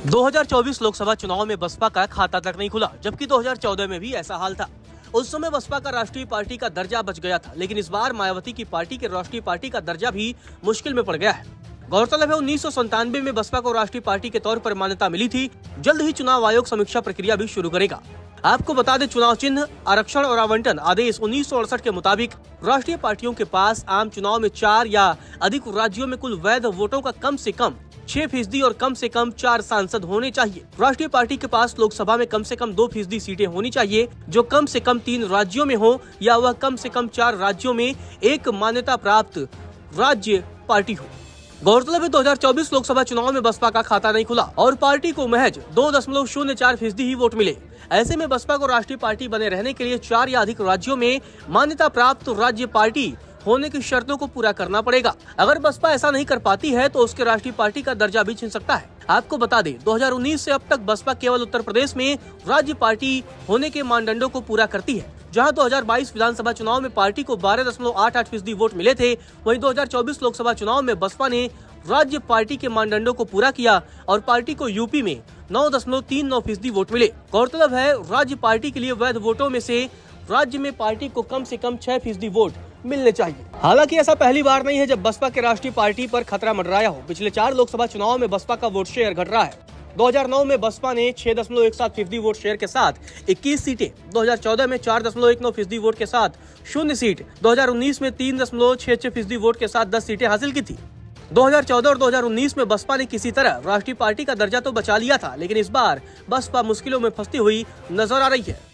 2024 लोकसभा चुनाव में बसपा का खाता तक नहीं खुला, जबकि 2014 में भी ऐसा हाल था। उस समय बसपा का राष्ट्रीय पार्टी का दर्जा बच गया था, लेकिन इस बार मायावती की पार्टी के राष्ट्रीय पार्टी का दर्जा भी मुश्किल में पड़ गया है। गौरतलब है 1997 में बसपा को राष्ट्रीय पार्टी के तौर पर मान्यता मिली थी। जल्द ही चुनाव आयोग समीक्षा प्रक्रिया भी शुरू करेगा। आपको बता दें, चुनाव चिन्ह, आरक्षण और आवंटन आदेश 1968 के मुताबिक राष्ट्रीय पार्टियों के पास आम चुनाव में 4 या अधिक राज्यों में कुल वैध वोटों का कम से कम 6% और कम से कम 4 सांसद होने चाहिए। राष्ट्रीय पार्टी के पास लोकसभा में कम से कम 2% सीटें होनी चाहिए, जो कम से कम 3 राज्यों में हो या वह कम से कम 4 राज्यों में एक मान्यता प्राप्त राज्य पार्टी हो। गौरतलब है 2024 लोकसभा चुनाव में बसपा का खाता नहीं खुला और पार्टी को महज 2.04% ही वोट मिले। ऐसे में बसपा को राष्ट्रीय पार्टी बने रहने के लिए 4 या अधिक राज्यों में मान्यता प्राप्त राज्य पार्टी होने की शर्तों को पूरा करना पड़ेगा। अगर बसपा ऐसा नहीं कर पाती है तो उसके राष्ट्रीय पार्टी का दर्जा भी छीन सकता है। आपको बता दें, 2019 से अब तक बसपा केवल उत्तर प्रदेश में राज्य पार्टी होने के मानदंडों को पूरा करती है। जहां 2022 विधानसभा चुनाव में पार्टी को 12.88% वोट मिले थे, वहीं 2024 लोकसभा चुनाव में बसपा ने राज्य पार्टी के मानदंडों को पूरा किया और पार्टी को यूपी में 9.39% वोट मिले। गौरतलब है, राज्य पार्टी के लिए वैध वोटों में से राज्य में पार्टी को कम से कम 6% वोट मिलने चाहिए। हालांकि ऐसा पहली बार नहीं है जब बसपा के राष्ट्रीय पार्टी पर खतरा मंडराया हो। पिछले 4 लोकसभा चुनाव में बसपा का वोट शेयर घट रहा है। 2009 में बसपा ने 6.17% वोट शेयर के साथ 21 सीटें, 2014 में 4.19% वोट के साथ 0 सीट, 2019 में 3.66% वोट के साथ 10 सीटें हासिल की थी। 2014 और 2019 में बसपा ने किसी तरह राष्ट्रीय पार्टी का दर्जा तो बचा लिया था, लेकिन इस बार बसपा मुश्किलों में फंसती हुई नजर आ रही है।